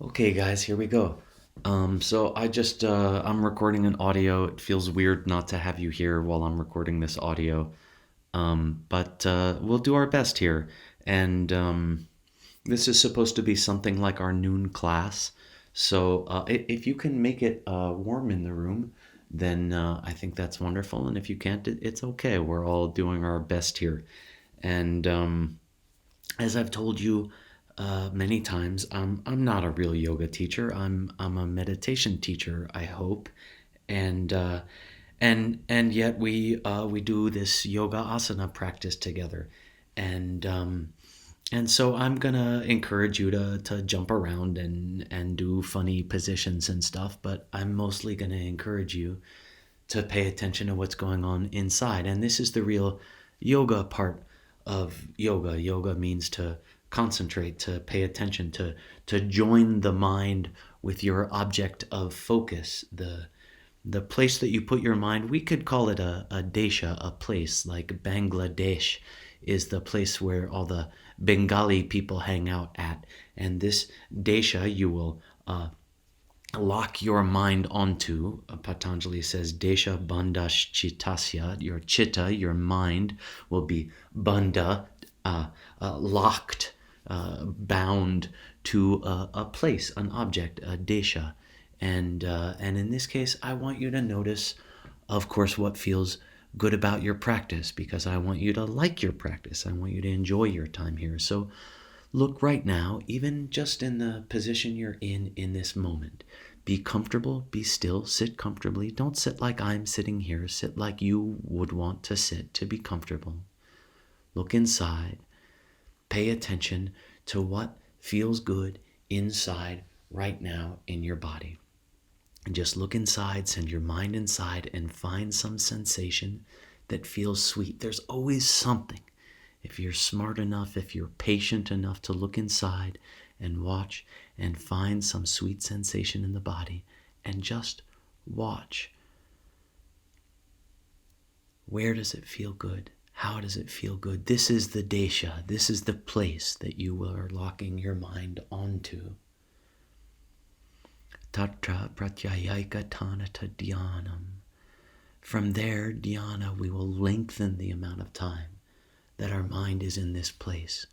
Okay, guys, here we go. I'm recording an audio. It feels weird not to have you here while I'm recording this audio. But we'll do our best here. And This is supposed to be something like our noon class. If you can make it warm in the room, then I think that's wonderful. And if you can't, it's okay. We're all doing our best here. And As I've told you many times, I'm not a real yoga teacher. I'm a meditation teacher. I hope, and yet we do this yoga asana practice together, and so I'm gonna encourage you to jump around and do funny positions and stuff. But I'm mostly gonna encourage you to pay attention to what's going on inside. And this is the real yoga part of yoga. Yoga means to concentrate, to pay attention, to join the mind with your object of focus, the place that you put your mind. We could call it a desha, a place. Like Bangladesh is the place where all the Bengali people hang out at. And this desha you will lock your mind onto. Patanjali says, Desha Bandhash Chittasya, your chitta, your mind, will be bandha, locked, bound to a place, an object, a desha. And in this case, I want you to notice, of course, what feels good about your practice, because I want you to like your practice. I want you to enjoy your time here. So look right now, even just in the position you're in this moment. Be comfortable, be still, sit comfortably. Don't sit like I'm sitting here. Sit like you would want to sit to be comfortable. Look inside. Pay attention to what feels good inside right now in your body. And just look inside, send your mind inside, and find some sensation that feels sweet. There's always something. If you're smart enough, if you're patient enough to look inside and watch and find some sweet sensation in the body, and just watch. Where does it feel good? How does it feel good? This is the desha. This is the place that you are locking your mind onto. Tatra pratyayika tanata dhyanam. From there, dhyana, we will lengthen the amount of time that our mind is in this place.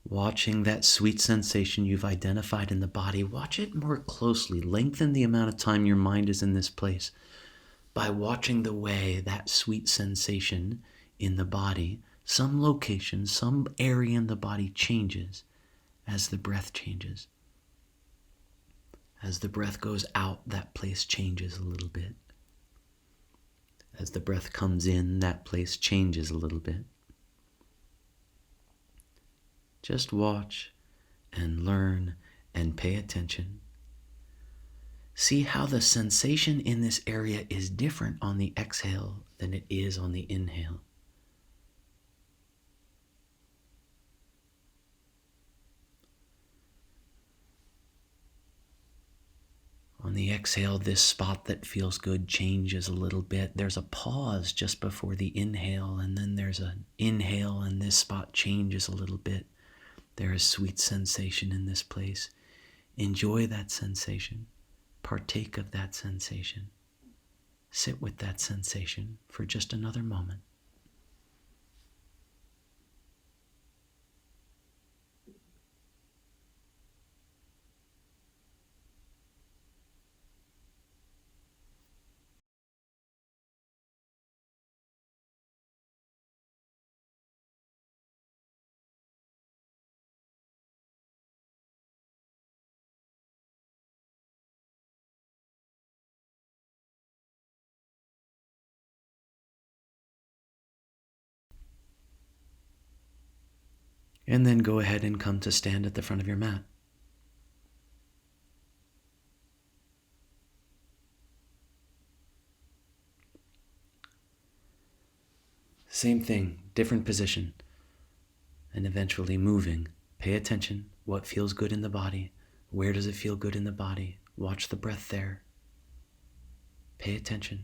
Watching that sweet sensation you've identified in the body, watch it more closely. Lengthen the amount of time your mind is in this place by watching the way that sweet sensation in the body, some location, some area in the body changes as the breath changes. As the breath goes out, that place changes a little bit. As the breath comes in, that place changes a little bit. Just watch and learn and pay attention. See how the sensation in this area is different on the exhale than it is on the inhale. On the exhale, this spot that feels good changes a little bit. There's a pause just before the inhale, and then there's an inhale, and this spot changes a little bit. There is sweet sensation in this place. Enjoy that sensation. Partake of that sensation. Sit with that sensation for just another moment. And then go ahead and come to stand at the front of your mat. Same thing, different position. And eventually moving. Pay attention. What feels good in the body? Where does it feel good in the body? Watch the breath there. Pay attention.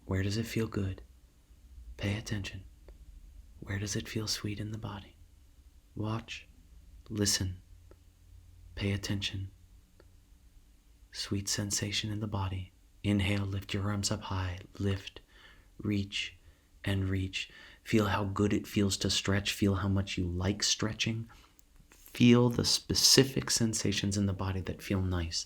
Where does it feel good? Pay attention. Where does it feel sweet in the body? Watch, listen, Pay attention. Sweet sensation in the body. Inhale, lift your arms up high. Lift, reach, and reach. Feel how good it feels to stretch. Feel how much you like stretching. Feel the specific sensations in the body that feel nice.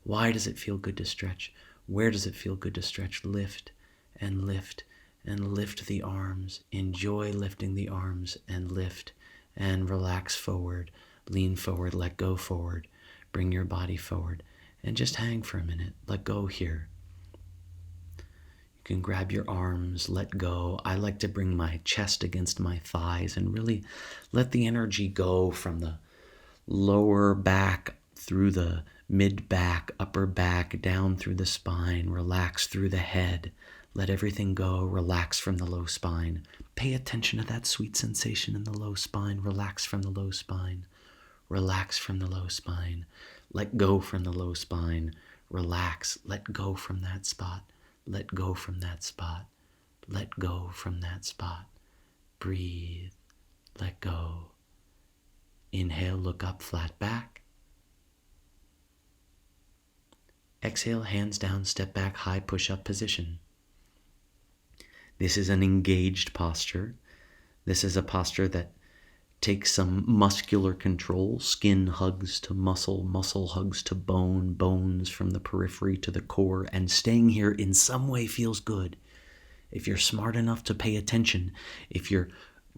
Why does it feel good to stretch? Where does it feel good to stretch? Lift and lift and lift the arms. Enjoy lifting the arms and lift and relax forward. Lean forward, let go forward. Bring your body forward and just hang for a minute. Let go here. You can grab your arms, let go. I like to bring my chest against my thighs and really let the energy go from the lower back through the mid back, upper back, down through the spine. Relax through the head. Let everything go. Relax from the low spine. Pay attention to that sweet sensation in the low spine. Relax from the low spine. Relax from the low spine. Let go from the low spine. Relax. Let go from that spot. Let go from that spot. Let go from that spot. Breathe. Let go. Inhale, look up, flat back. Exhale, hands down, step back, high push-up position. This is an engaged posture. This is a posture that takes some muscular control. Skin hugs to muscle, muscle hugs to bone, bones from the periphery to the core, and staying here in some way feels good. If you're smart enough to pay attention, if you're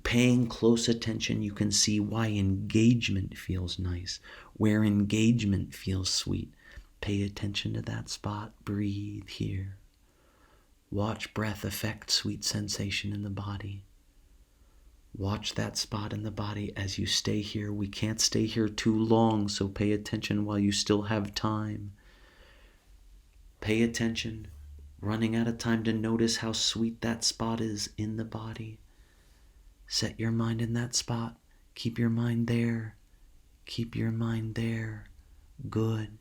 paying close attention, you can see why engagement feels nice, where engagement feels sweet. Pay attention to that spot. Breathe here. Watch breath affect sweet sensation in the body. Watch that spot in the body as you stay here. We can't stay here too long, so pay attention while you still have time. Pay attention. Running out of time to notice how sweet that spot is in the body. Set your mind in that spot. Keep your mind there. Keep your mind there. Good.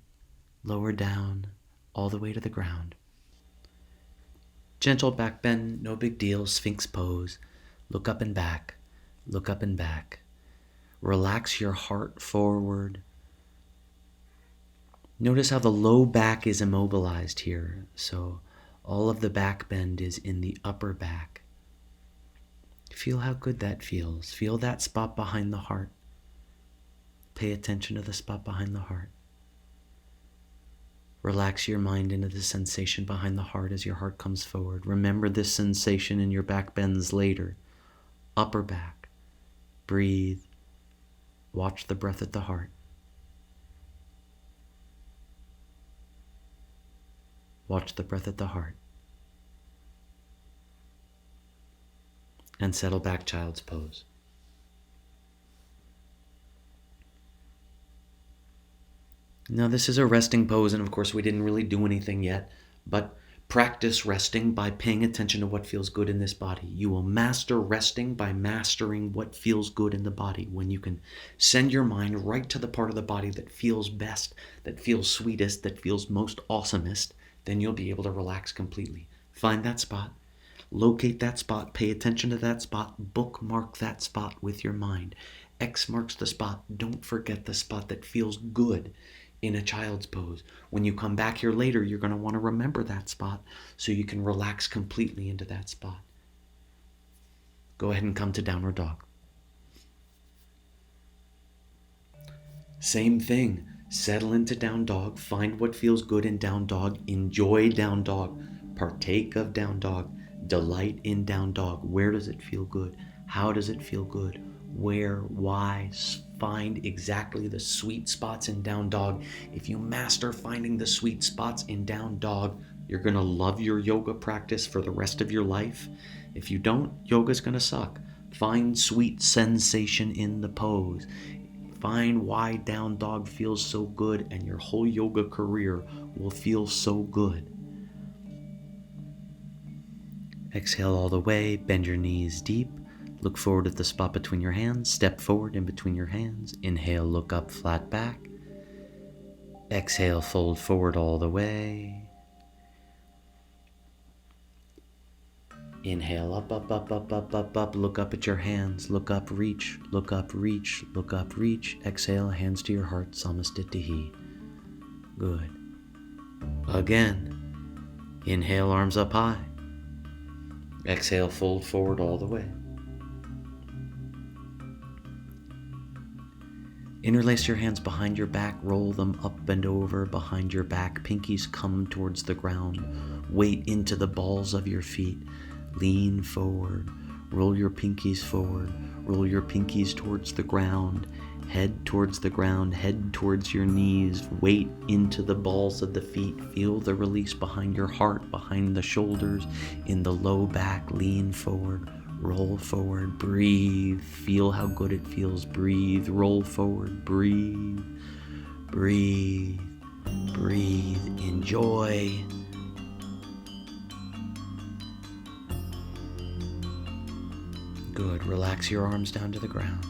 Lower down, all the way to the ground. Gentle back bend, no big deal, Sphinx pose. Look up and back. Look up and back. Relax your heart forward. Notice how the low back is immobilized here. So all of the back bend is in the upper back. Feel how good that feels. Feel that spot behind the heart. Pay attention to the spot behind the heart. Relax your mind into the sensation behind the heart as your heart comes forward. Remember this sensation in your back bends later. Upper back. Breathe. Watch the breath at the heart. Watch the breath at the heart. And settle back, child's pose. Now this is a resting pose, and of course we didn't really do anything yet, but practice resting by paying attention to what feels good in this body. You will master resting by mastering what feels good in the body. When you can send your mind right to the part of the body that feels best, that feels sweetest, that feels most awesomest, then you'll be able to relax completely. Find that spot, locate that spot, pay attention to that spot, bookmark that spot with your mind. X marks the spot. Don't forget the spot that feels good in a child's pose. When you come back here later, you're going to want to remember that spot so you can relax completely into that spot. Go ahead and come to downward dog. Same thing. Settle into down dog. Find what feels good in down dog. Enjoy down dog. Partake of down dog. Delight in down dog. Where does it feel good? How does it feel good? Where? Why? Find exactly the sweet spots in down dog. If you master finding the sweet spots in down dog, you're going to love your yoga practice for the rest of your life. If you don't, yoga's going to suck. Find sweet sensation in the pose. Find why down dog feels so good, and your whole yoga career will feel so good. Exhale all the way, bend your knees deep. Look forward at the spot between your hands. Step forward in between your hands. Inhale, look up, flat back. Exhale, fold forward all the way. Inhale, up, up, up, up, up, up, up. Look up at your hands. Look up, reach, look up, reach, look up, reach. Exhale, hands to your heart, samastitihi. Good. Again. Inhale, arms up high. Exhale, fold forward all the way. Interlace your hands behind your back, roll them up and over behind your back. Pinkies come towards the ground. Weight into the balls of your feet. Lean forward. Roll your pinkies forward. Roll your pinkies towards the ground. Head towards the ground. Head towards your knees. Weight into the balls of the feet. Feel the release behind your heart, behind the shoulders, in the low back. Lean forward. Roll forward, breathe, feel how good it feels, breathe, roll forward, breathe, breathe, breathe, enjoy. Good, relax your arms down to the ground.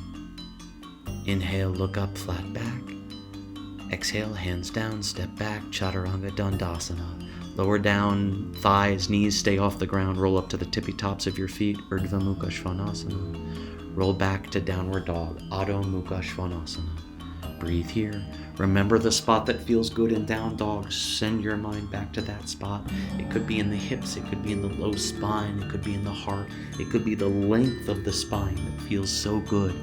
Inhale, look up, flat back. Exhale, hands down, step back, Chaturanga Dandasana. Lower down, thighs, knees stay off the ground. Roll up to the tippy tops of your feet, Urdhva Mukha Svanasana. Roll back to downward dog, Adho Mukha Svanasana. Breathe here. Remember the spot that feels good in down dog. Send your mind back to that spot. It could be in the hips, it could be in the low spine, it could be in the heart, it could be the length of the spine that feels so good.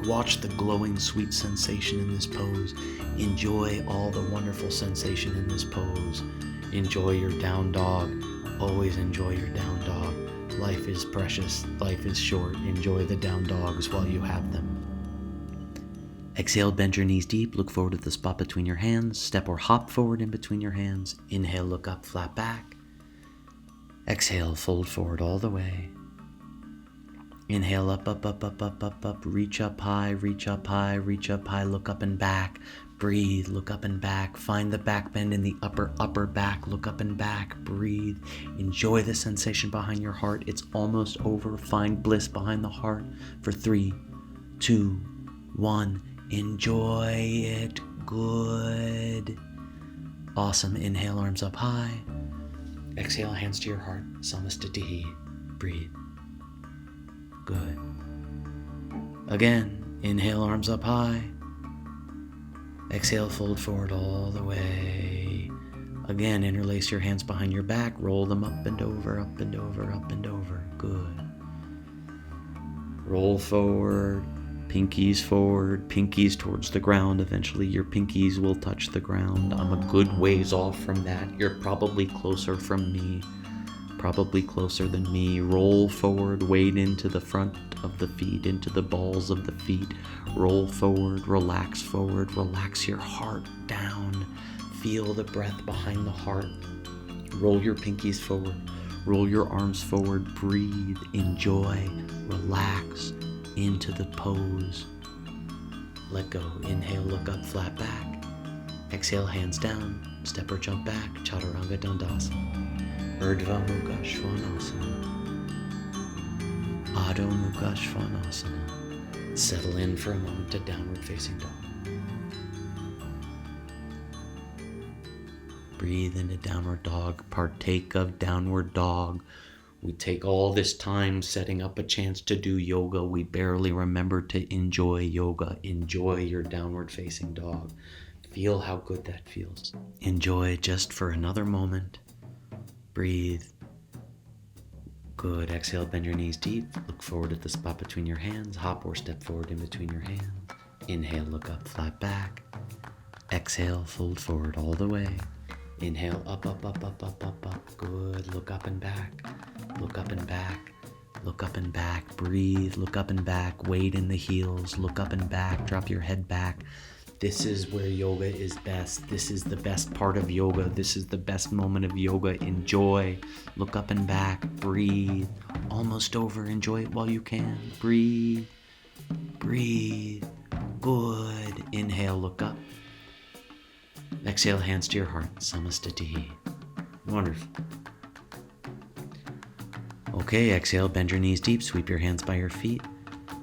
Watch the glowing, sweet sensation in this pose. Enjoy all the wonderful sensation in this pose. Enjoy your down dog. Always enjoy your down dog. Life is precious. Life is short. Enjoy the down dogs while you have them. Exhale, bend your knees deep. Look forward to the spot between your hands. Step or hop forward in between your hands. Inhale, look up, flat back. Exhale, fold forward all the way. Inhale, up, up, up, up, up, up, up. Reach up high, reach up high, reach up high. Look up and back. Breathe, look up and back. Find the back bend in the upper back. Look up and back. Breathe. Enjoy the sensation behind your heart. It's almost over. Find bliss behind the heart for 3, 2, 1. Enjoy it. Good. Awesome. Inhale, arms up high. Exhale, hands to your heart. Samastitihi. Breathe. Good. Again, inhale, arms up high. Exhale, fold forward all the way. Again, interlace your hands behind your back. Roll them up and over, up and over, up and over. Good. Roll forward. Pinkies forward. Pinkies towards the ground. Eventually, your pinkies will touch the ground. I'm a good ways off from that. You're probably closer from me. Probably closer than me. Roll forward, weight into the front of the feet, into the balls of the feet. Roll forward, relax your heart down. Feel the breath behind the heart. Roll your pinkies forward, roll your arms forward, breathe, enjoy, relax into the pose. Let go. Inhale, look up, flat back. Exhale, hands down, step or jump back, Chaturanga Dandasana. Urdhva Mukha Svanasana. Adho Mukha Svanasana. Settle in for a moment to downward facing dog. Breathe into downward dog. Partake of downward dog. We take all this time setting up a chance to do yoga. We barely remember to enjoy yoga. Enjoy your downward facing dog. Feel how good that feels. Enjoy just for another moment. Breathe. Good. Exhale, bend your knees deep. Look forward at the spot between your hands. Hop or step forward in between your hands. Inhale, look up, flat back. Exhale, fold forward all the way. Inhale, up, up, up, up, up, up, up. Good. Look up and back. Look up and back. Look up and back. Breathe. Look up and back. Weight in the heels. Look up and back. Drop your head back. This is where yoga is best. This is the best part of yoga. This is the best moment of yoga. Enjoy. Look up and back. Breathe. Almost over. Enjoy it while you can. Breathe. Breathe. Good. Inhale, look up. Exhale, hands to your heart. Samastitihi. Wonderful. Okay, exhale, bend your knees deep. Sweep your hands by your feet.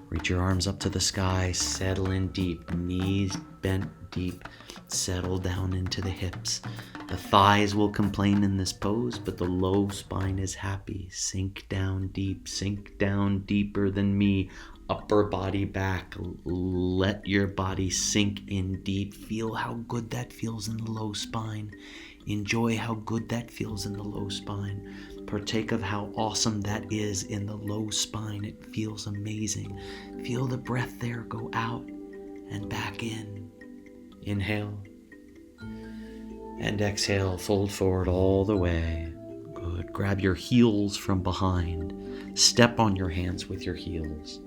Reach your arms up to the sky. Settle in deep. Knees bent deep. Settle down into the hips. The thighs will complain in this pose, but the low spine is happy. Sink down deeper than me. Upper body back. Let your body sink in deep. Feel how good that feels in the low spine. Enjoy how good that feels in the low spine. Partake of how awesome that is in the low spine. It feels amazing. Feel the breath there go out and back in. Inhale. And exhale, fold forward all the way. Good. Grab your heels from behind. Step on your hands with your heels.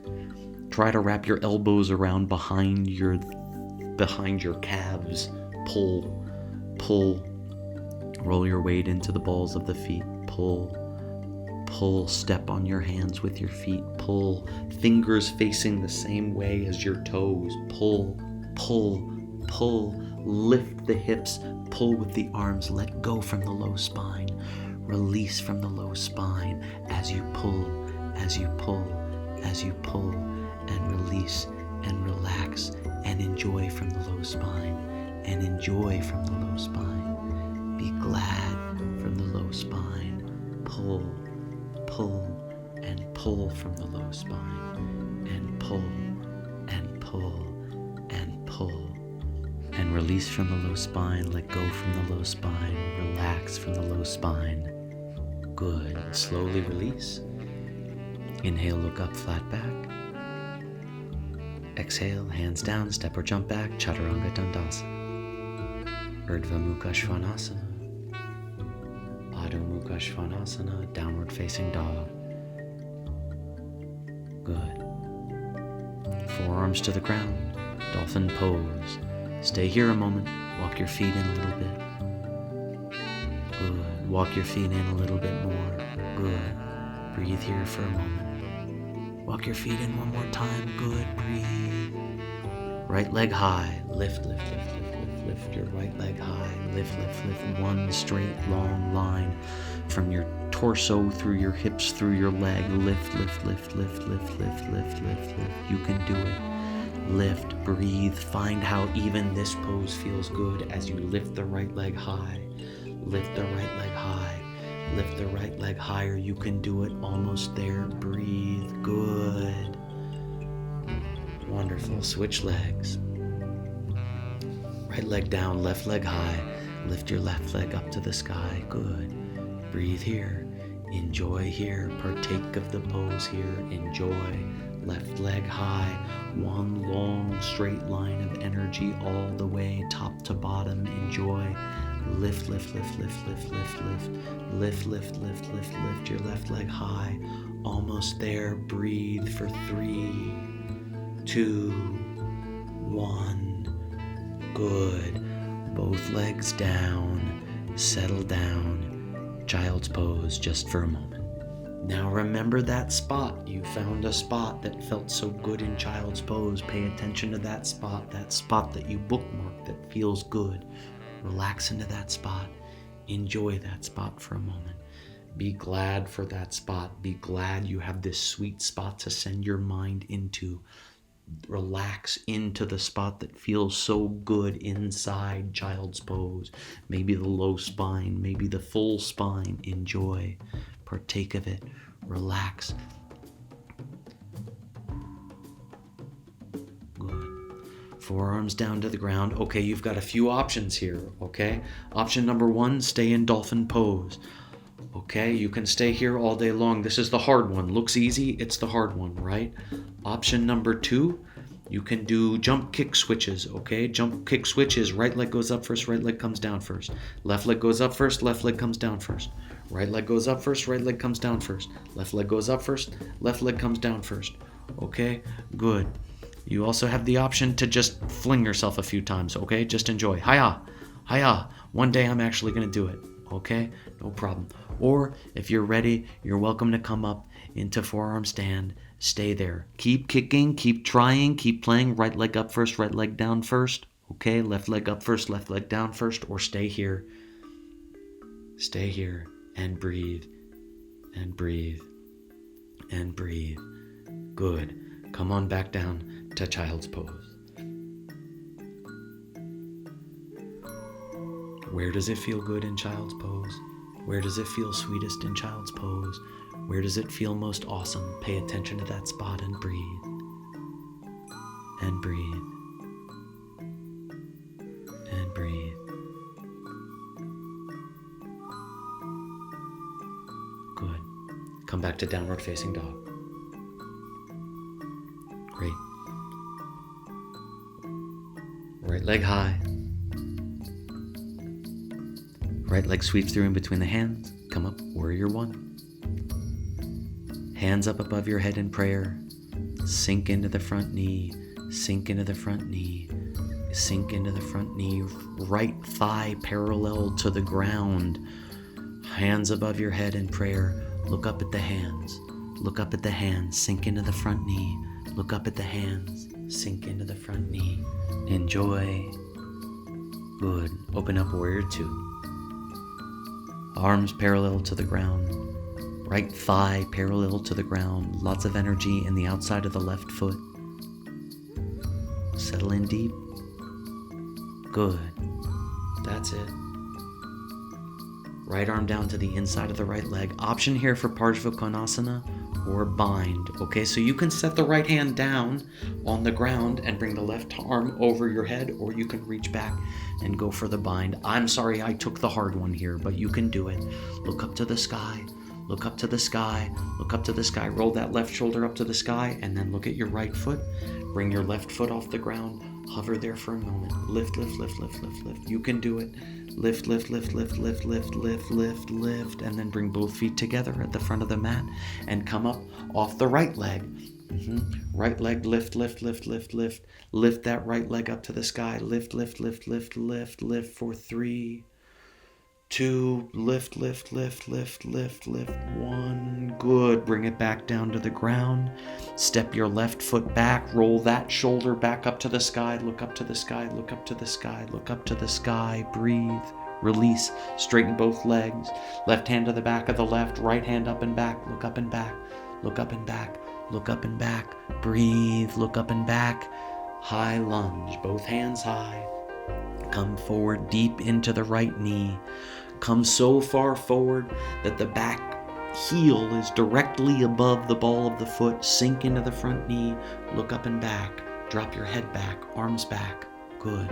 Try to wrap your elbows around behind your calves. Pull. Roll your weight into the balls of the feet. Pull. Step on your hands with your feet. Pull. Fingers facing the same way as your toes. Pull. Lift the hips. Pull with the arms. Let go from the low spine. Release from the low spine as you pull, and release and relax and enjoy from the low spine. Be glad from the low spine. Pull and pull from the low spine. And pull. And release from the low spine, let go from the low spine, relax from the low spine. Good. Slowly release. Inhale, look up, flat back. Exhale, hands down, step or jump back, Chaturanga Dandasana. Urdhva Mukha Svanasana. Adho Mukha Svanasana, downward facing dog. Good. Forearms to the ground, dolphin pose. Stay here a moment. Walk your feet in a little bit. Good. Walk your feet in a little bit more. Good. Breathe here for a moment. Walk your feet in one more time. Good. Breathe. Right leg high. Lift. Your right leg high. Lift. One straight long line from your torso through your hips, through your leg. Lift. You can do it. Lift, breathe, find how even this pose feels good as you lift the right leg high. Lift the right leg high. Lift the right leg higher. You can do it. Almost there. Breathe. Good. Wonderful. Switch legs. Right leg down, left leg high. Lift your left leg up to the sky. Good. Breathe here. Enjoy here. Partake of the pose here. Enjoy. Left leg high, one long straight line of energy all the way top to bottom. Enjoy. Lift. Lift your left leg high. Almost there. Breathe for 3, 2, 1. Good. Both legs down. Settle down. Child's pose just for a moment. Now remember that spot. You found a spot that felt so good in child's pose. Pay attention to that spot that you bookmarked that feels good. Relax into that spot. Enjoy that spot for a moment. Be glad for that spot. Be glad you have this sweet spot to send your mind into. Relax into the spot that feels so good inside child's pose. Maybe the low spine, maybe the full spine. Enjoy. Partake of it. Relax. Good. Forearms down to the ground. Okay, you've got a few options here, okay? Option number 1, stay in dolphin pose. Okay, you can stay here all day long. This is the hard one. Looks easy, it's the hard one, right? Option number 2, you can do jump kick switches, okay? Jump kick switches. Right leg goes up first, right leg comes down first. Left leg goes up first, left leg comes down first. Right leg goes up first, right leg comes down first. Left leg goes up first, left leg comes down first. Okay, good. You also have the option to just fling yourself a few times, okay? Just enjoy. Hiya. One day I'm actually going to do it, okay? No problem. Or if you're ready, you're welcome to come up into forearm stand. Stay there. Keep kicking, keep trying, keep playing. Right leg up first, right leg down first. Okay, left leg up first, left leg down first. Or stay here. Stay here. And breathe, and breathe, and breathe. Good. Come on back down to child's pose. Where does it feel good in child's pose? Where does it feel sweetest in child's pose? Where does it feel most awesome? Pay attention to that spot and breathe. And breathe. And breathe. Good. Come back to downward facing dog. Great. Right leg high. Right leg sweeps through in between the hands. Come up, warrior one. Hands up above your head in prayer. Sink into the front knee. Sink into the front knee. Sink into the front knee. Right thigh parallel to the ground. Hands above your head in prayer. Look up at the hands. Look up at the hands. Sink into the front knee. Look up at the hands. Sink into the front knee. Enjoy. Good. Open up warrior two. Arms parallel to the ground. Right thigh parallel to the ground. Lots of energy in the outside of the left foot. Settle in deep. Good. That's it. Right arm down to the inside of the right leg. Option here for Parsvakonasana or bind. Okay, so you can set the right hand down on the ground and bring the left arm over your head, or you can reach back and go for the bind. I'm sorry I took the hard one here, but you can do it. Look up to the sky. Look up to the sky. Look up to the sky. Roll that left shoulder up to the sky, and then look at your right foot. Bring your left foot off the ground. Hover there for a moment. Lift, lift, lift, lift, lift, lift. You can do it. Lift, lift, lift, lift, lift, lift, lift, lift, lift, and then bring both feet together at the front of the mat and come up off the right leg. Right leg, lift, lift, lift, lift, lift. Lift that right leg up to the sky. Lift, lift, lift, lift, lift, lift for 3, 2, lift, lift, lift, lift, lift, lift, 1. Good. Bring it back down to the ground. Step your left foot back. Roll that shoulder back up to the sky. Look up to the sky. Look up to the sky. Look up to the sky. Breathe. Release. Straighten both legs. Left hand to the back of the left. Right hand up and back. Look up and back. Look up and back. Look up and back. Breathe. Look up and back. High lunge. Both hands high. Come forward deep into the right knee. Come so far forward that the back heel is directly above the ball of the foot. Sink into the front knee. Look up and back. Drop your head back. Arms back. Good.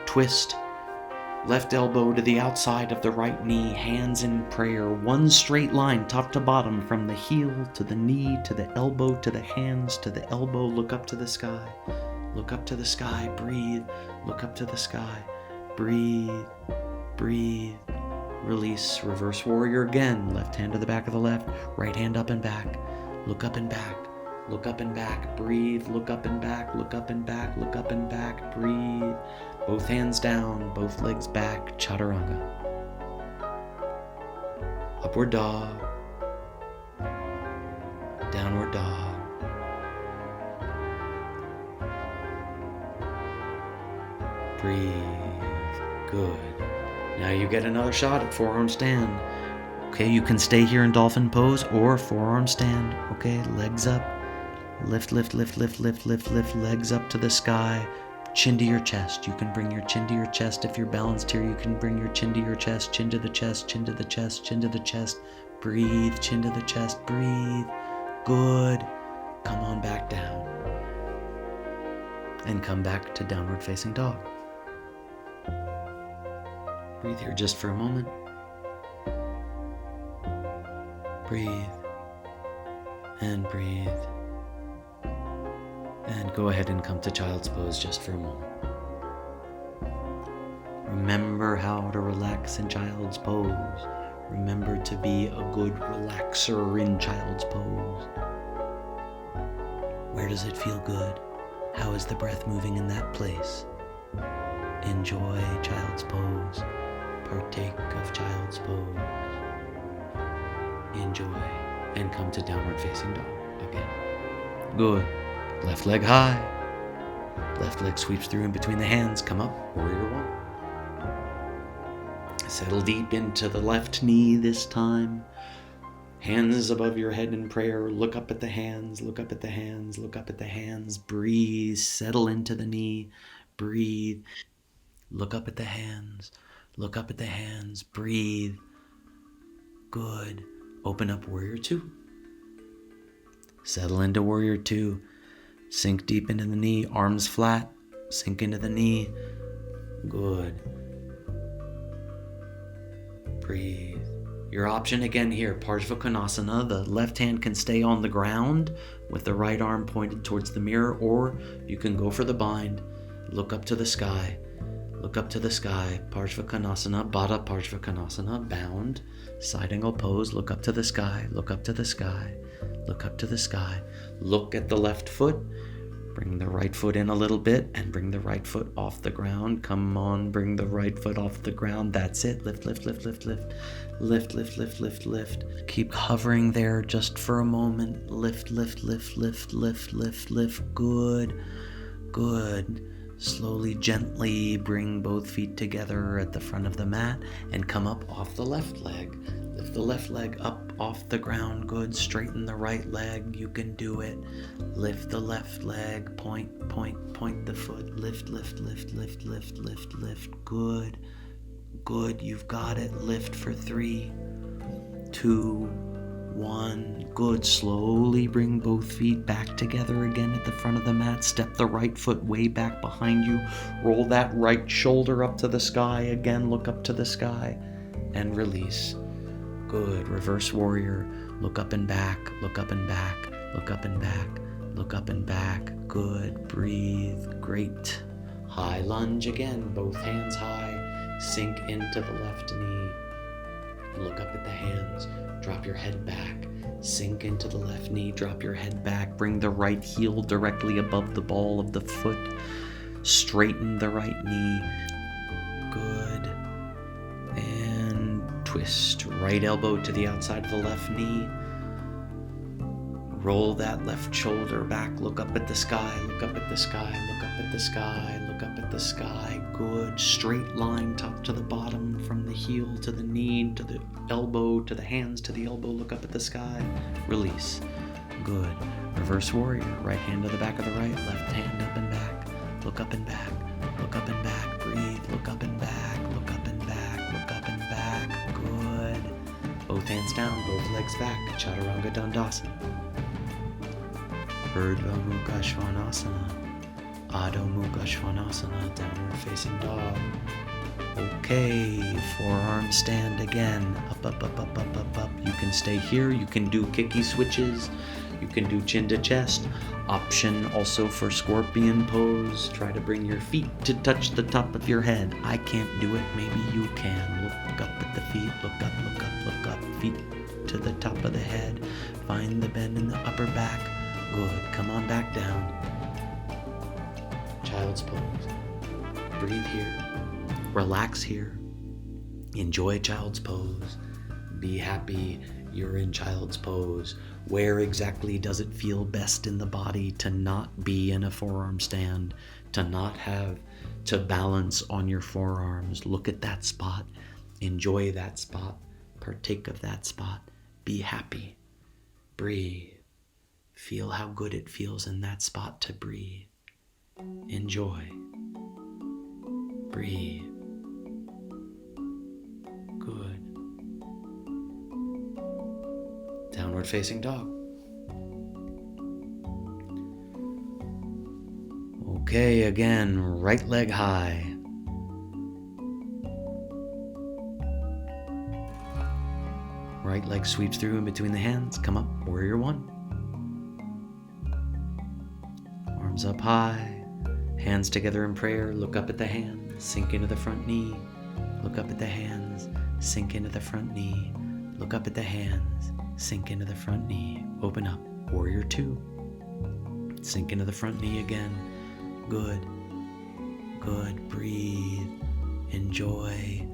Twist. Left elbow to the outside of the right knee. Hands in prayer. One straight line, top to bottom, from the heel to the knee to the elbow to the hands to the elbow. Look up to the sky. Look up to the sky. Breathe. Look up to the sky. Breathe. Breathe. Release. Reverse warrior again. Left hand to the back of the left. Right hand up and back. Look up and back. Look up and back. Breathe. Look up and back. Look up and back. Look up and back. Breathe. Both hands down. Both legs back. Chaturanga. Upward dog. Downward dog. Breathe. Good. Now you get another shot at forearm stand. Okay, you can stay here in dolphin pose or forearm stand. Okay, legs up. Lift, lift, lift, lift, lift, lift, lift. Legs up to the sky. Chin to your chest. You can bring your chin to your chest. If you're balanced here, you can bring your chin to your chest. Chin to the chest, chin to the chest, chin to the chest. Breathe, chin to the chest. Breathe. Good. Come on back down. And come back to downward facing dog. Breathe here just for a moment. Breathe. And breathe. And go ahead and come to child's pose just for a moment. Remember how to relax in child's pose. Remember to be a good relaxer in child's pose. Where does it feel good? How is the breath moving in that place? Enjoy child's pose. Partake of child's pose. Enjoy and come to downward facing dog again. Good. Left leg high. Left leg sweeps through in between the hands. Come up, warrior one. Settle deep into the left knee this time. Hands above your head in prayer. Look up at the hands. Look up at the hands. Look up at the hands. Breathe. Settle into the knee. Breathe. Look up at the hands. Look up at the hands. Breathe. Good. Open up Warrior 2. Settle into Warrior 2. Sink deep into the knee. Arms flat. Sink into the knee. Good. Breathe. Your option again here, Parsvakonasana. The left hand can stay on the ground with the right arm pointed towards the mirror, or you can go for the bind. Look up to the sky. Look up to the sky. Parsvakonasana, Baddha Parsvakonasana, bound. Side angle pose. Look up to the sky. Look up to the sky. Look up to the sky. Look at the left foot. Bring the right foot in a little bit and bring the right foot off the ground. Come on, bring the right foot off the ground. That's it. Lift, lift, lift, lift, lift. Lift, lift, lift, lift, lift. Keep hovering there just for a moment. Lift, lift, lift, lift, lift, lift, lift. Good. Good. Slowly, gently bring both feet together at the front of the mat and come up off the left leg. Lift the left leg up off the ground. Good. Straighten the right leg. You can do it. Lift the left leg. Point, point, point the foot. Lift, lift, lift, lift, lift, lift, lift. Good. Good. You've got it. Lift for 3, 2, 1. Good. Slowly bring both feet back together again at the front of the mat. Step the right foot way back behind you. Roll that right shoulder up to the sky. Again, look up to the sky and release. Good. Reverse warrior. Look up and back. Look up and back. Look up and back. Look up and back. Good. Breathe. Great. High lunge again. Both hands high. Sink into the left knee. Look up at the hands. Drop your head back. Sink into the left knee. Drop your head back. Bring the right heel directly above the ball of the foot. Straighten the right knee. Good. And twist. Right elbow to the outside of the left knee. Roll that left shoulder back. Look up at the sky. Look up at the sky. Look up at the sky. Look up at the sky. Good. Straight line top to the bottom, from the heel to the knee, to the elbow, to the hands, to the elbow. Look up at the sky. Release. Good. Reverse warrior. Right hand to the back of the right. Left hand up and back. Look up and back. Look up and back. Breathe. Look up and back. Look up and back. Look up and back. Good. Both hands down. Both legs back. Chaturanga Dandasana. Urdhva Mukha Svanasana, Adho Mukha Svanasana, downward facing dog. Okay, forearm stand again. Up, up, up, up, up, up, up. You can stay here. You can do kicky switches. You can do chin to chest. Option also for scorpion pose. Try to bring your feet to touch the top of your head. I can't do it. Maybe you can. Look up at the feet. Look up, look up, look up. Feet to the top of the head. Find the bend in the upper back. Good. Come on back down. Child's pose. Breathe here. Relax here. Enjoy child's pose. Be happy you're in child's pose. Where exactly does it feel best in the body to not be in a forearm stand, to not have to balance on your forearms? Look at that spot. Enjoy that spot. Partake of that spot. Be happy. Breathe. Feel how good it feels in that spot to breathe. Enjoy. Breathe. Good. Downward facing dog. Okay, again, right leg high. Right leg sweeps through in between the hands. Come up, warrior 1. Arms up high, hands together in prayer. Look up at the hands, sink into the front knee. Look up at the hands, sink into the front knee. Look up at the hands, sink into the front knee. Open up, warrior 2. Sink into the front knee again. Good. Good. Breathe. Enjoy.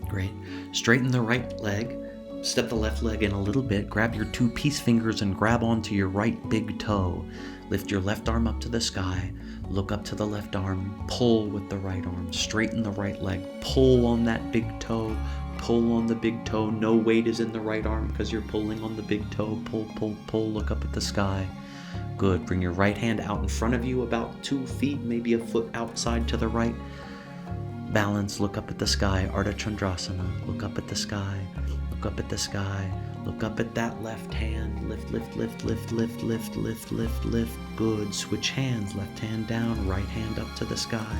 Great. Straighten the right leg. Step the left leg in a little bit. Grab your 2 peace fingers and grab onto your right big toe. Lift your left arm up to the sky. Look up to the left arm. Pull with the right arm. Straighten the right leg. Pull on that big toe. Pull on the big toe. No weight is in the right arm because you're pulling on the big toe. Pull, pull, pull. Look up at the sky. Good. Bring your right hand out in front of you about 2 feet, maybe a foot outside to the right. balance, look up at the sky. Ardha Chandrasana, look up at the sky. Look up at the sky. Look up at that left hand. Lift, lift, lift, lift, lift, lift, lift, lift, lift. Good. Switch hands. Left hand down, right hand up to the sky.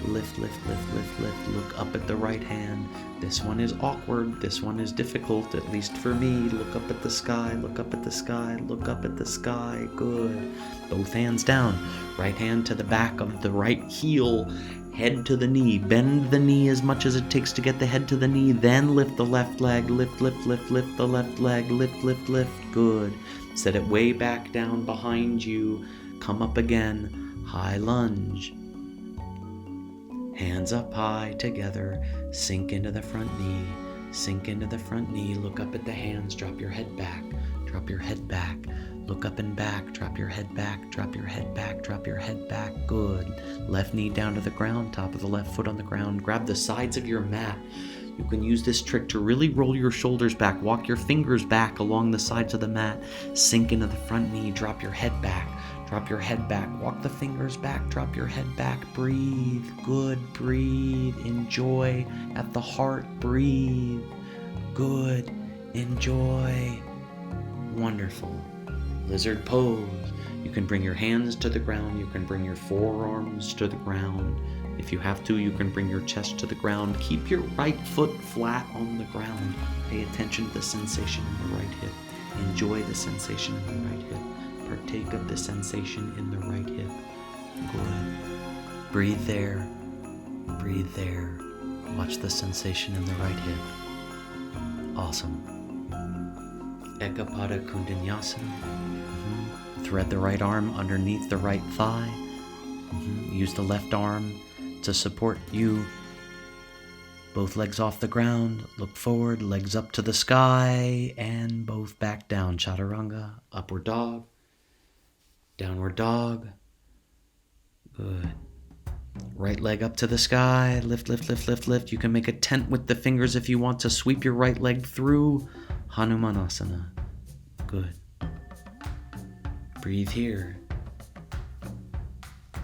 Lift, lift, lift, lift, lift. Look up at the right hand. This one is awkward. This one is difficult, at least for me. Look up at the sky. Look up at the sky. Look up at the sky. Good. Both hands down. Right hand to the back of the right heel. Head to the knee. Bend the knee as much as it takes to get the head to the knee. Then lift the left leg. Lift, lift, lift, lift the left leg. Lift, lift, lift. Good. Set it way back down behind you. Come up again. High lunge. Hands up high together. Sink into the front knee. Sink into the front knee. Look up at the hands. Drop your head back. Drop your head back. Look up and back. Drop your head back. Drop your head back. Drop your head back. Good. Left knee down to the ground. Top of the left foot on the ground. Grab the sides of your mat. You can use this trick to really roll your shoulders back. Walk your fingers back along the sides of the mat. Sink into the front knee. Drop your head back. Drop your head back. Walk the fingers back. Drop your head back. Breathe. Good. Breathe. Enjoy. At the heart. Breathe. Good. Enjoy. Wonderful. Lizard pose. You can bring your hands to the ground. You can bring your forearms to the ground. If you have to, you can bring your chest to the ground. Keep your right foot flat on the ground. Pay attention to the sensation in the right hip. Enjoy the sensation in the right hip. Partake of the sensation in the right hip. Good. Breathe there. Breathe there. Watch the sensation in the right hip. Awesome. Ekapada Kundanyasana. Thread the right arm underneath the right thigh. Use the left arm to support you. Both legs off the ground. Look forward, legs up to the sky, and both back down. Chaturanga, upward dog. Downward dog. Good. Right leg up to the sky. Lift, lift, lift, lift, lift. You can make a tent with the fingers if you want to sweep your right leg through. Hanumanasana. Good. Breathe here.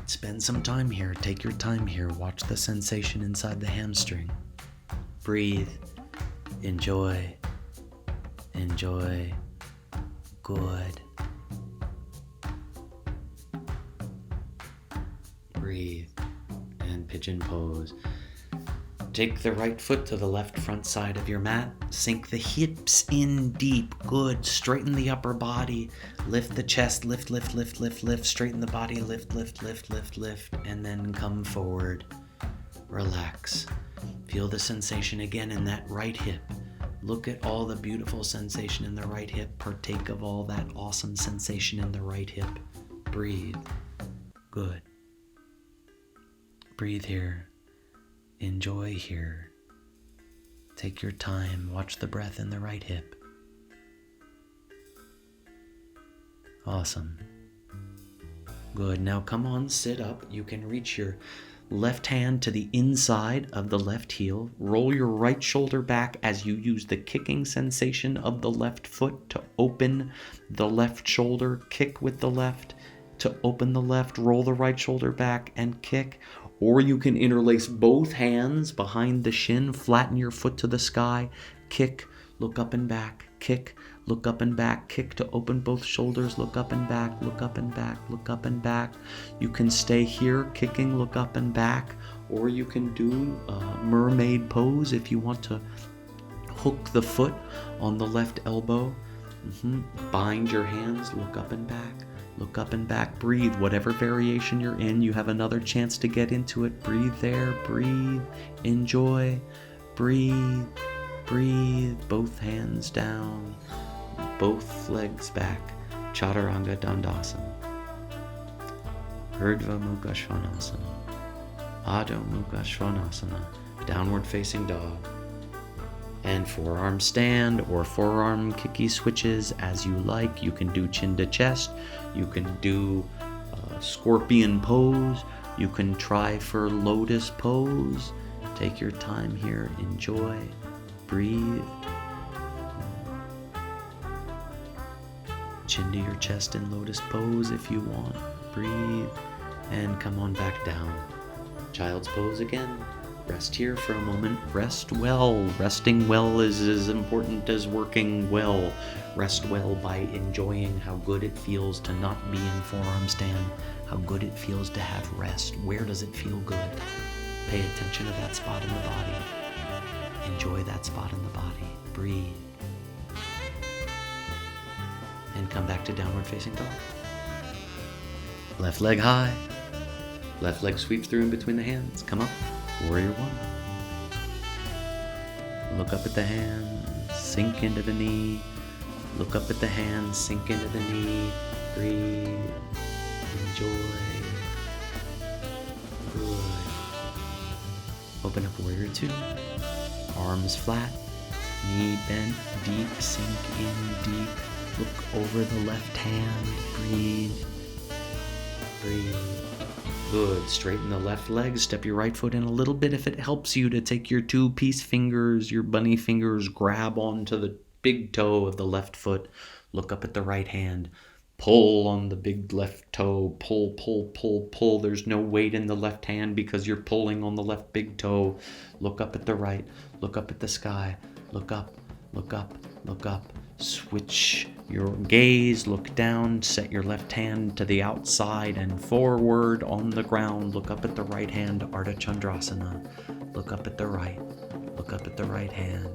Spend some time here. Take your time here. Watch the sensation inside the hamstring. Breathe. Enjoy. Enjoy. Good. Breathe. And pigeon pose. Take the right foot to the left front side of your mat. Sink the hips in deep. Good. Straighten the upper body. Lift the chest. Lift, lift, lift, lift, lift. Straighten the body. Lift, lift, lift, lift, lift. And then come forward. Relax. Feel the sensation again in that right hip. Look at all the beautiful sensation in the right hip. Partake of all that awesome sensation in the right hip. Breathe. Good. Breathe here. Enjoy here. Take your time. Watch the breath in the right hip. Awesome. Good. Now come on, sit up. You can reach your left hand to the inside of the left heel. Roll your right shoulder back as you use the kicking sensation of the left foot to open the left shoulder. Kick with the left to open the left. Roll the right shoulder back and kick. Or you can interlace both hands behind the shin, flatten your foot to the sky, kick, look up and back, kick, look up and back, kick to open both shoulders, look up and back, look up and back, look up and back. You can stay here, kicking, look up and back, or you can do a mermaid pose if you want to hook the foot on the left elbow. Bind your hands, look up and back. Look up and back, breathe. Whatever variation you're in, you have another chance to get into it. Breathe there, breathe, enjoy, breathe, breathe. Both hands down, both legs back. Chaturanga Dandasana. Urdhva Mukha Svanasana. Adho Mukha Svanasana. Downward facing dog. And forearm stand or forearm kicky switches as you like. You can do chin to chest. You can do scorpion pose. You can try for lotus pose. Take your time here. Enjoy. Breathe. Chin to your chest in lotus pose if you want. Breathe. And come on back down. Child's pose again. Rest here for a moment. Rest well. Resting well is as important as working well. Rest well by enjoying how good it feels to not be in forearm stand, how good it feels to have rest. Where does it feel good? Pay attention to that spot in the body. Enjoy that spot in the body. Breathe. And come back to downward facing dog. Left leg high. Left leg sweeps through in between the hands. Come up. Warrior one. Look up at the hands. Sink into the knee. Look up at the hands. Sink into the knee. Breathe. Enjoy. Good. Open up warrior two. Arms flat. Knee bent. Deep. Sink in deep. Look over the left hand. Breathe. Breathe. Good. Straighten the left leg. Step your right foot in a little bit if it helps you to take your two peace fingers, your bunny fingers, grab onto the big toe of the left foot. Look up at the right hand. Pull on the big left toe. Pull, pull, pull, pull. There's no weight in the left hand because you're pulling on the left big toe. Look up at the right. Look up at the sky. Look up, look up, look up. Switch your gaze, look down, set your left hand to the outside and forward on the ground. Look up at the right hand, Ardha Chandrasana. Look up at the right. Look up at the right hand.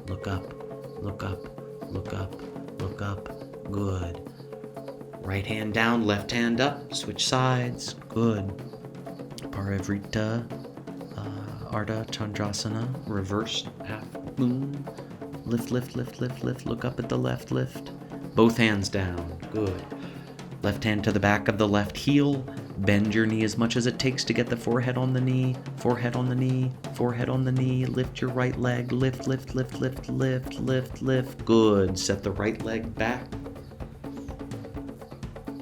Look up, look up, look up, look up. Good. Right hand down, left hand up. Switch sides. Good. Parivrita, Ardha Chandrasana. Reverse half moon. Lift, lift, lift, lift, lift. Look up at the left, lift. Both hands down. Good. Left hand to the back of the left heel. Bend your knee as much as it takes to get the forehead on the knee. Forehead on the knee. Forehead on the knee. Lift your right leg. Lift, lift, lift, lift, lift, lift, lift. Good. Set the right leg back.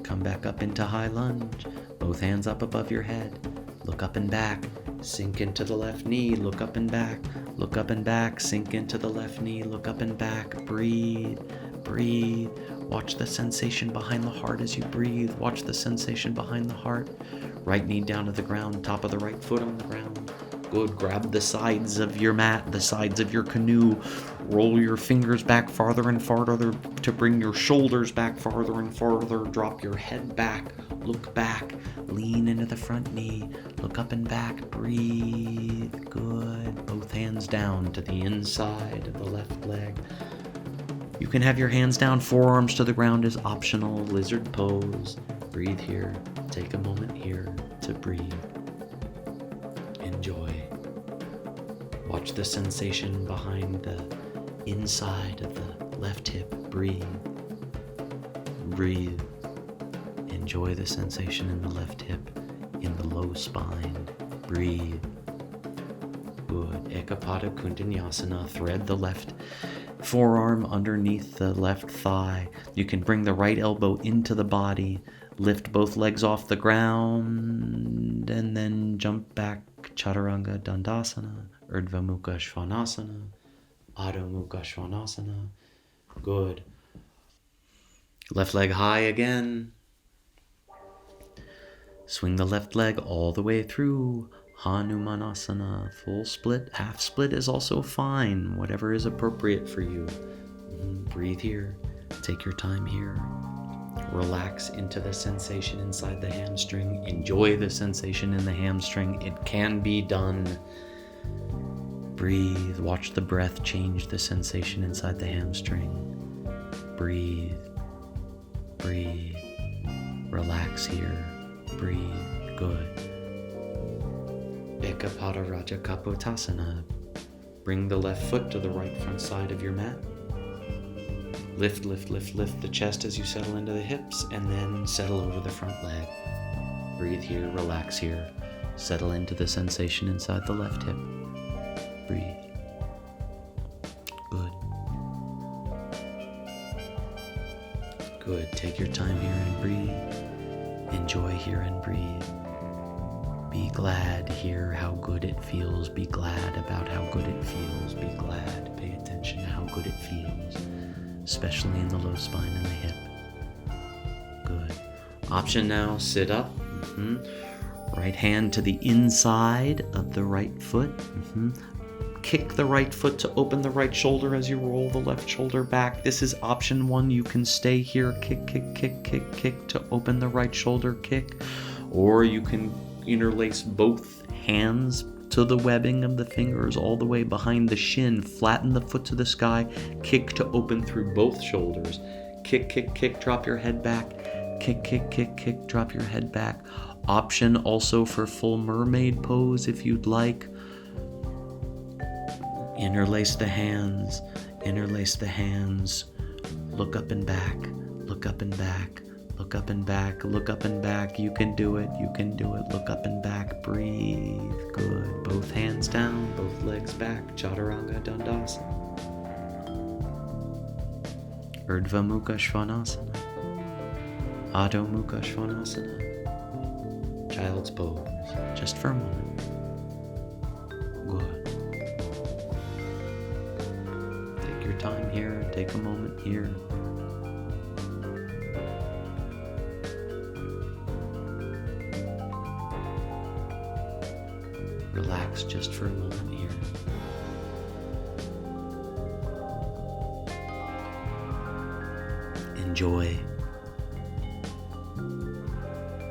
Come back up into high lunge. Both hands up above your head. Look up and back. Sink into the left knee. Look up and back. Look up and back. Sink into the left knee. Look up and back. Breathe. Breathe. Watch the sensation behind the heart as you breathe. Watch the sensation behind the heart. Right knee down to the ground. Top of the right foot on the ground. Good. Grab the sides of your mat, the sides of your canoe. Roll your fingers back farther and farther to bring your shoulders back farther and farther. Drop your head back. Look back. Lean into the front knee. Look up and back. Breathe. Good. Both hands down to the inside of the left leg. You can have your hands down, forearms to the ground is optional. Lizard pose. Breathe here. Take a moment here to breathe. Enjoy. Watch the sensation behind the inside of the left hip. Breathe. Breathe. Enjoy the sensation in the left hip, in the low spine. Breathe. Good. Ekapada Kundanyasana. Thread the left forearm underneath the left thigh. You can bring the right elbow into the body. Lift both legs off the ground and then jump back. Chaturanga Dandasana. Urdhva Mukha Svanasana. Adho Mukha Svanasana. Good. Left leg high again. Swing the left leg all the way through. Hanumanasana. Full split, half split is also fine. Whatever is appropriate for you. Breathe here. Take your time here. Relax into the sensation inside the hamstring. Enjoy the sensation in the hamstring. It can be done. Breathe. Watch the breath change the sensation inside the hamstring. Breathe. Breathe. Relax here. Breathe. Good. Ekapada Raja Kapotasana. Bring the left foot to the right front side of your mat. Lift, lift, lift, lift the chest as you settle into the hips, and then settle over the front leg. Breathe here, relax here. Settle into the sensation inside the left hip. Breathe. Good. Good. Take your time here and breathe. Enjoy here and breathe. Be glad, hear how good it feels. Be glad about how good it feels. Be glad, pay attention to how good it feels, especially in the low spine and the hip. Good. Option now, sit up. Right hand to the inside of the right foot. Kick the right foot to open the right shoulder as you roll the left shoulder back. This is option 1. You can stay here, kick, kick, kick, kick, kick to open the right shoulder, kick. Or you can interlace both hands to the webbing of the fingers all the way behind the shin. Flatten the foot to the sky, kick to open through both shoulders. Kick, kick, kick, drop your head back. Kick, kick, kick, kick, drop your head back. Option also for full mermaid pose if you'd like. Interlace the hands, look up and back, look up and back, look up and back, look up and back. You can do it, look up and back, breathe, good. Both hands down, both legs back, Chaturanga Dandasana. Urdhva Mukha Svanasana, Adho Mukha Svanasana, Child's Pose, just for a moment. Good. Take your time here, take a moment here. Relax just for a moment here. Enjoy.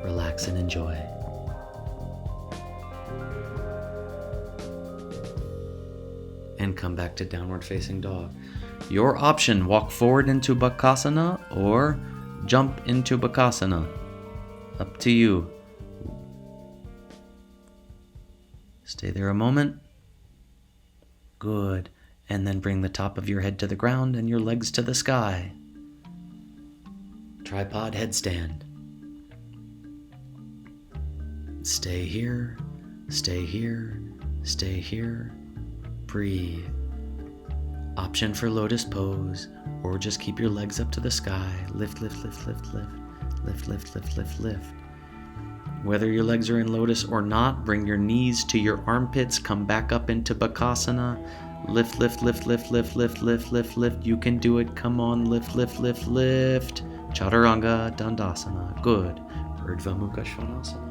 Relax and enjoy. And come back to downward facing dog. Your option, walk forward into Bakasana or jump into Bakasana. Up to you. Stay there a moment. Good. And then bring the top of your head to the ground and your legs to the sky. Tripod headstand. Stay here, stay here, stay here. Breathe. Option for lotus pose, or just keep your legs up to the sky. Lift, lift, lift, lift, lift, lift, lift, lift, lift, lift. Whether your legs are in lotus or not, bring your knees to your armpits. Come back up into Bakasana. Lift, lift, lift, lift, lift, lift, lift, lift, lift. You can do it. Come on, lift, lift, lift, lift. Chaturanga Dandasana. Good. Urdhva Mukha Svanasana.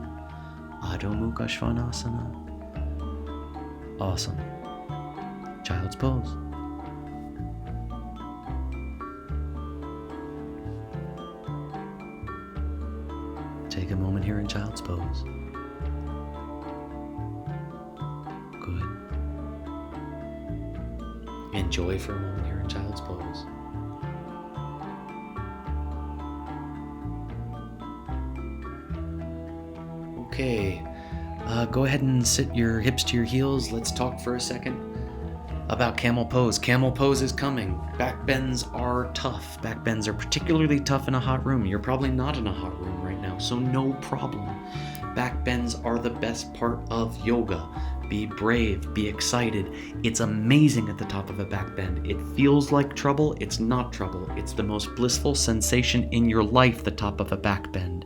Adho Mukha Svanasana. Awesome. Child's Pose. Take a moment here in Child's Pose. Good. Enjoy for a moment here in Child's Pose. Okay, go ahead and sit your hips to your heels. Let's talk for a second about Camel Pose. Camel Pose is coming. Back bends are tough. Back bends are particularly tough in a hot room. You're probably not in a hot room right now, so no problem. Back bends are the best part of yoga. Be brave, be excited. It's amazing at the top of a back bend. It feels like trouble. It's not trouble. It's the most blissful sensation in your life, the top of a back bend.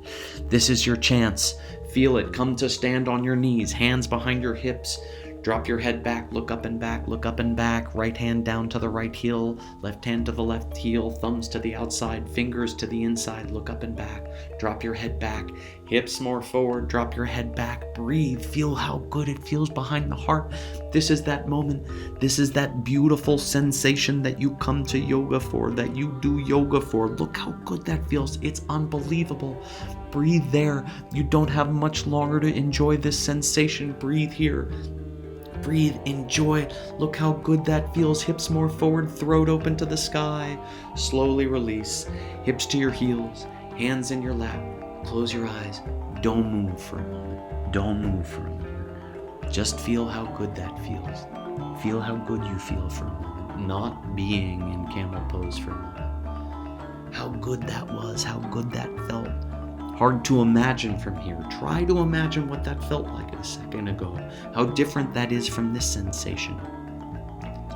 This is your chance. Feel it. Come to stand on your knees, hands behind your hips. Drop your head back, look up and back, look up and back. Right hand down to the right heel, left hand to the left heel, thumbs to the outside, fingers to the inside, look up and back. Drop your head back, hips more forward, drop your head back. Breathe, feel how good it feels behind the heart. This is that moment. This is that beautiful sensation that you come to yoga for, that you do yoga for. Look how good that feels. It's unbelievable. Breathe there. You don't have much longer to enjoy this sensation. Breathe here. Breathe, enjoy, look how good that feels. Hips more forward, throat open to the sky. Slowly release, hips to your heels, hands in your lap. Close your eyes, don't move for a moment. Don't move for a moment. Just feel how good that feels. Feel how good you feel for a moment. Not being in Camel Pose for a moment. How good that was, how good that felt. Hard to imagine from here. Try to imagine what that felt like a second ago. How different that is from this sensation.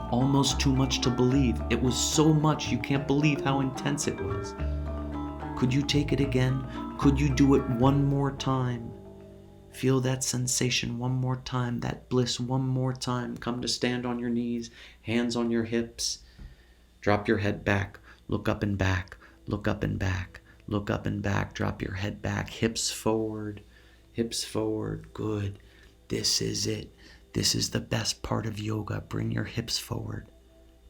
Almost too much to believe. It was so much you can't believe how intense it was. Could you take it again? Could you do it one more time? Feel that sensation one more time, that bliss one more time. Come to stand on your knees, hands on your hips. Drop your head back, look up and back, look up and back. Look up and back, drop your head back, hips forward, Hips forward. Good. This is it. This is the best part of yoga. Bring your hips forward.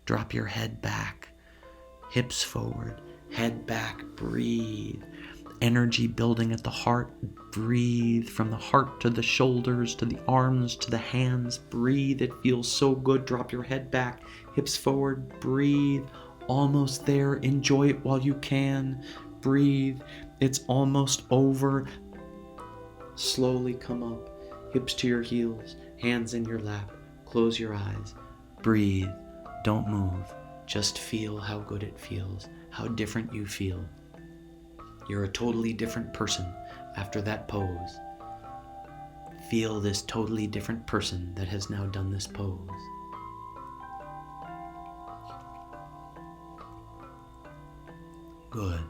Drop your head back. Hips forward. Head back. Breathe. Energy building at the heart. Breathe from the heart to the shoulders, to the arms, to the hands. Breathe. It feels so good. Drop your head back. Hips forward. Breathe. Almost there. Enjoy it while you can. Breathe. It's almost over. Slowly come up. Hips to your heels. Hands in your lap. Close your eyes. Breathe. Don't move. Just feel how good it feels. How different you feel. You're a totally different person after that pose. Feel this totally different person that has now done this pose. Good.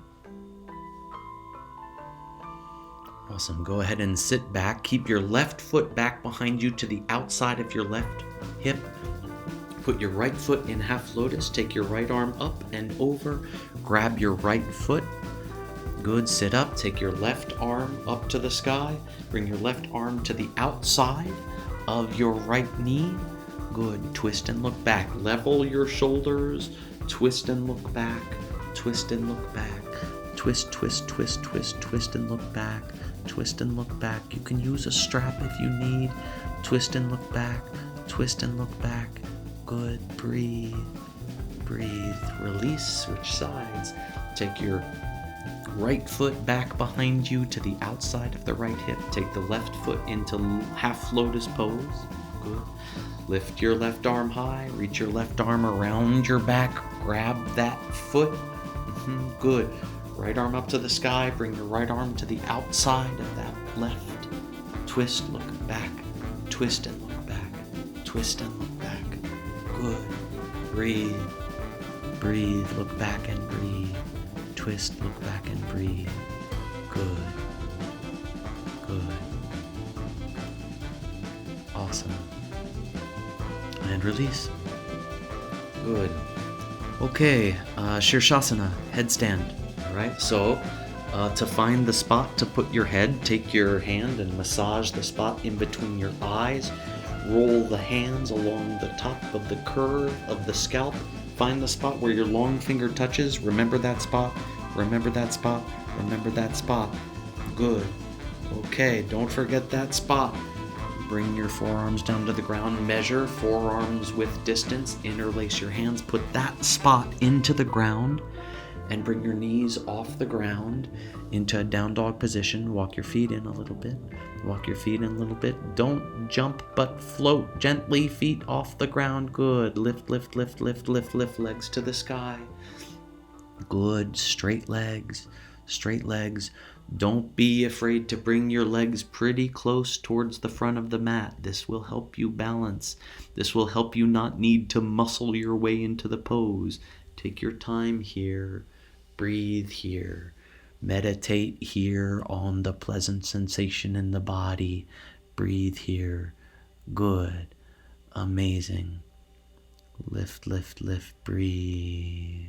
Awesome. Go ahead and sit back. Keep your left foot back behind you to the outside of your left hip. Put your right foot in half lotus. Take your right arm up and over. Grab your right foot. Good. Sit up. Take your left arm up to the sky. Bring your left arm to the outside of your right knee. Good. Twist and look back. Level your shoulders. Twist and look back. Twist and look back. Twist, twist, twist, twist, twist and look back. Twist and look back. You can use a strap if you need. Twist and look back. Twist and look back. Good. Breathe. Breathe. Release. Switch sides. Take your right foot back behind you to the outside of the right hip. Take the left foot into half lotus pose. Good. Lift your left arm high. Reach your left arm around your back. Grab that foot. Good. Right arm up to the sky. Bring your right arm to the outside of that left. Twist, look back. Twist and look back. Twist and look back. Good. Breathe. Breathe. Look back and breathe. Twist, look back and breathe. Good. Good. Awesome. And release. Good. Okay, Shirshasana, headstand. All right, so to find the spot to put your head, take your hand and massage the spot in between your eyes. Roll the hands along the top of the curve of the scalp. Find the spot where your long finger touches. Remember that spot. Remember that spot. Remember that spot. Good. Okay, don't forget that spot. Bring your forearms down to the ground. Measure forearms with distance. Interlace your hands. Put that spot into the ground and bring your knees off the ground into a down dog position. Walk your feet in a little bit. Walk your feet in a little bit. Don't jump, but float gently. Feet off the ground. Good. Lift, lift, lift, lift, lift, lift. Legs to the sky. Good. Straight legs. Straight legs. Don't be afraid to bring your legs pretty close towards the front of the mat. This will help you balance. This will help you not need to muscle your way into the pose. Take your time here. Breathe here. Meditate here on the pleasant sensation in the body. Breathe here. Good. Amazing. Lift, lift, lift. Breathe.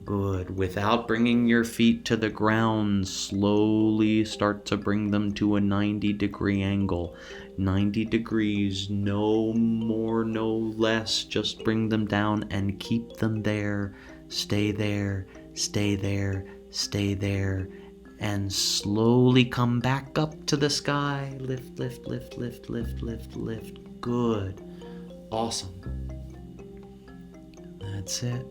Good. Without bringing your feet to the ground, slowly start to bring them to a 90-degree angle. 90 degrees, no more, no less. Just bring them down and keep them there. Stay there, stay there, stay there. And slowly come back up to the sky. Lift, lift, lift, lift, lift, lift, lift. Good. Awesome. That's it.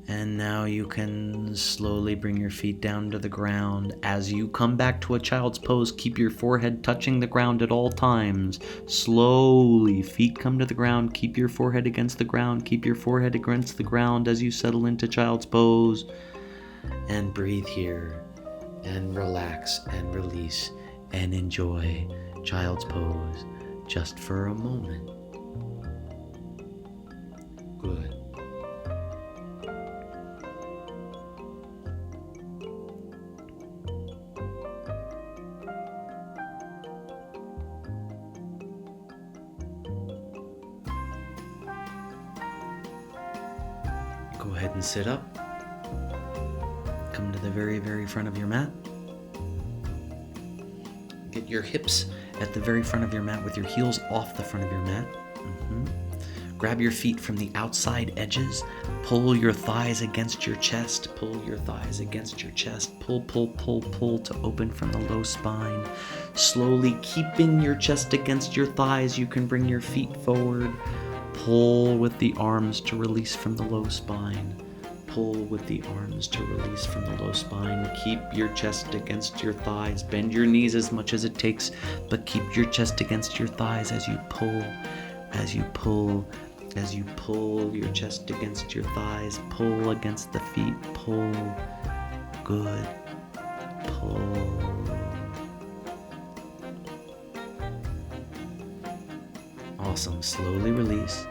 And now you can slowly bring your feet down to the ground. As you come back to a child's pose, keep your forehead touching the ground at all times. Slowly, feet come to the ground. Keep your forehead against the ground. Keep your forehead against the ground as you settle into child's pose. And breathe here. And relax and release and enjoy child's pose just for a moment. Good. Go ahead and sit up. Come to the very, very front of your mat. Get your hips at the very front of your mat with your heels off the front of your mat. Grab your feet from the outside edges. Pull your thighs against your chest. Pull your thighs against your chest. Pull, pull, pull, pull to open from the low spine. Slowly keeping your chest against your thighs, you can bring your feet forward. Pull with the arms to release from the low spine. Pull with the arms to release from the low spine. Keep your chest against your thighs. Bend your knees as much as it takes, but keep your chest against your thighs as you pull. As you pull your chest against your thighs. Pull against the feet. Pull. Good. Pull. Awesome. Slowly release.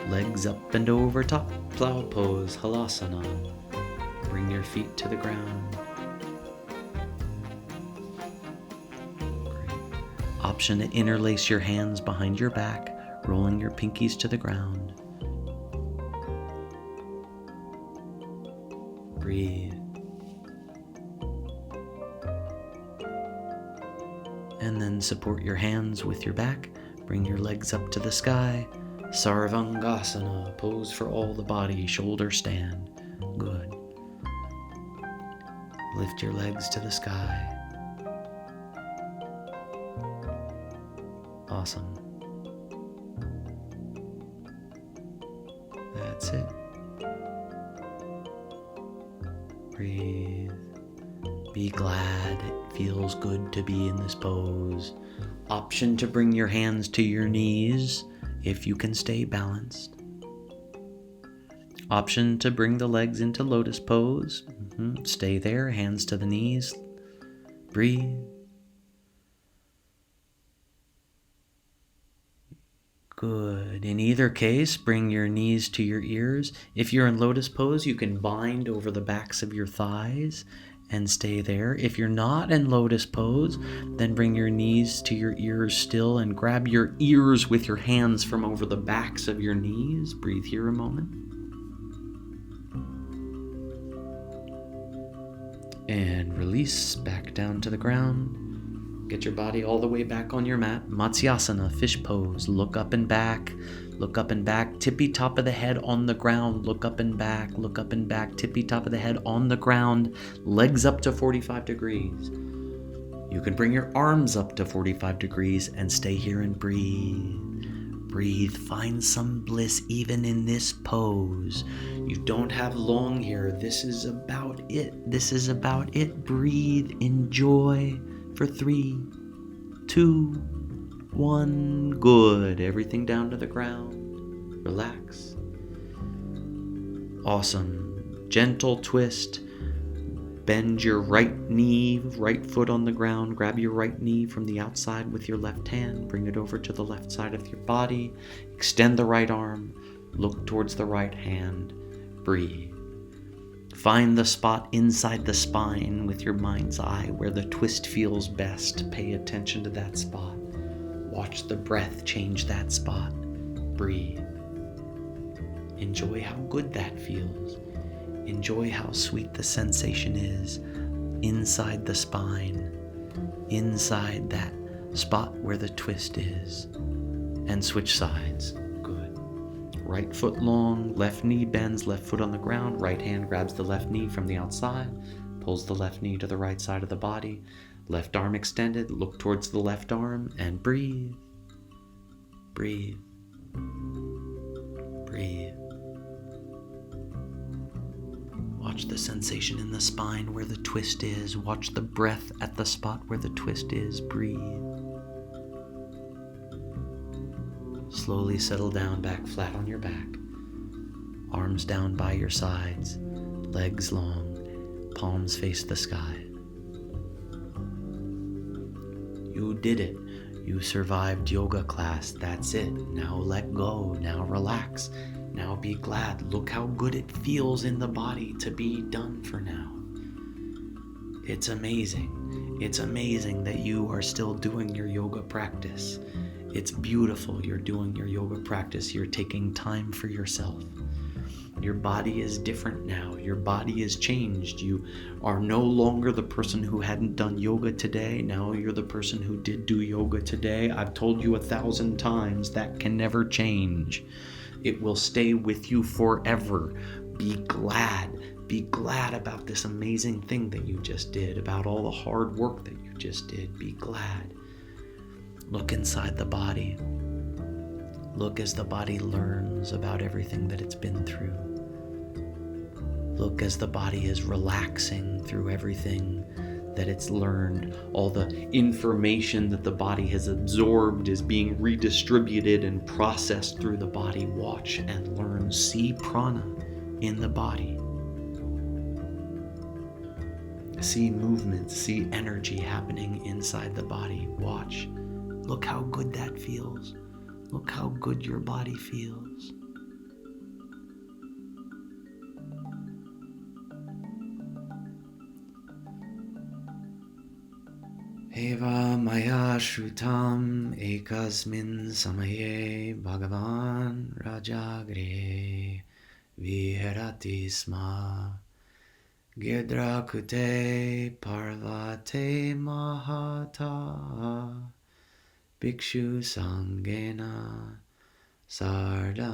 Legs up and over top. Plow pose. Halasana. Bring your feet to the ground. Great. Option to interlace your hands behind your back, rolling your pinkies to the ground. Breathe. And then support your hands with your back. Bring your legs up to the sky. Sarvangasana, pose for all the body, shoulder stand. Good. Lift your legs to the sky. Awesome. That's it. Breathe. Be glad it feels good to be in this pose. Option to bring your hands to your knees if you can stay balanced. Option to bring the legs into lotus pose. Stay there, hands to the knees. Breathe. Good. In either case, bring your knees to your ears. If you're in lotus pose, you can bind over the backs of your thighs and stay there. If you're not in lotus pose, then bring your knees to your ears still and grab your ears with your hands from over the backs of your knees. Breathe here a moment. And release back down to the ground. Get your body all the way back on your mat. Matsyasana, fish pose. Look up and back. Look up and back. Tippy top of the head on the ground. Look up and back. Look up and back. Tippy top of the head on the ground. Legs up to 45 degrees. You can bring your arms up to 45 degrees and stay here and breathe. Breathe. Find some bliss even in this pose. You don't have long here. This is about it. This is about it. Breathe. Enjoy. For 3, 2, 1. Good. Everything down to the ground. Relax. Awesome. Gentle twist. Bend your right knee, right foot on the ground. Grab your right knee from the outside with your left hand. Bring it over to the left side of your body. Extend the right arm. Look towards the right hand. Breathe. Find the spot inside the spine with your mind's eye where the twist feels best. Pay attention to that spot. Watch the breath change that spot. Breathe. Enjoy how good that feels. Enjoy how sweet the sensation is inside the spine, inside that spot where the twist is. And switch sides. Right foot long, left knee bends, left foot on the ground, right hand grabs the left knee from the outside, pulls the left knee to the right side of the body, left arm extended, look towards the left arm, and breathe. Breathe. Breathe. Watch the sensation in the spine where the twist is. Watch the breath at the spot where the twist is. Breathe. Slowly settle down back flat on your back. Arms down by your sides. Legs long. Palms face the sky. You did it. You survived yoga class. That's it. Now let go. Now relax. Now be glad. Look how good it feels in the body to be done for now. It's amazing. It's amazing that you are still doing your yoga practice. It's beautiful you're doing your yoga practice. You're taking time for yourself. Your body is different now. Your body is changed. You are no longer the person who hadn't done yoga today. Now you're the person who did do yoga today. I've told you 1,000 times that can never change. It will stay with you forever. Be glad. Be glad about this amazing thing that you just did, about all the hard work that you just did. Be glad. Look inside the body. Look as the body learns about everything that it's been through. Look as the body is relaxing through everything that it's learned. All the information that the body has absorbed is being redistributed and processed through the body. Watch and learn. See prana in the body. See movement, see energy happening inside the body. Watch. Look how good that feels. Look how good your body feels. Eva maya shrutam ekasmin samaye bhagavan rajagre viherati sma girdrakute parvate mahata bhikshu sangena sarda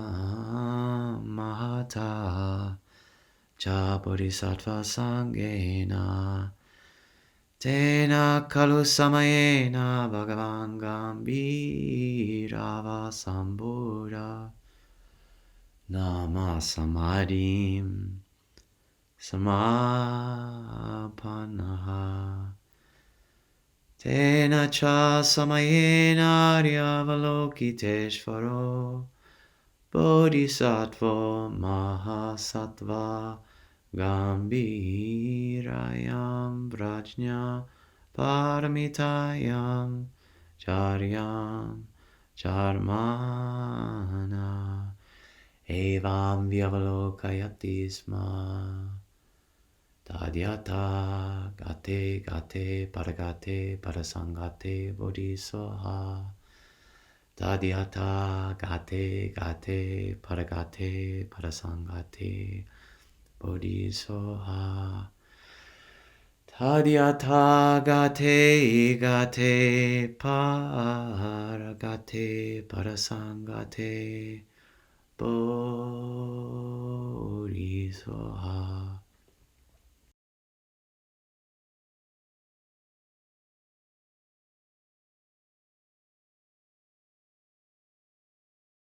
mahata cha bodhisattva sangena tena kalu samayena bhagavan gambhirava sambuddha nama samadhim samapanaha tena cha samayena aryavalokiteshvaro bodhisattva mahasattva gambhirayam prajna paramitayam charyam charmana evam vyavalokayati sma tadyata gate gate paragate parasangate bodhisoha tadyata gate gate paragate parasangate bodhisoha tadyata gate gate paragate parasangate bodhisoha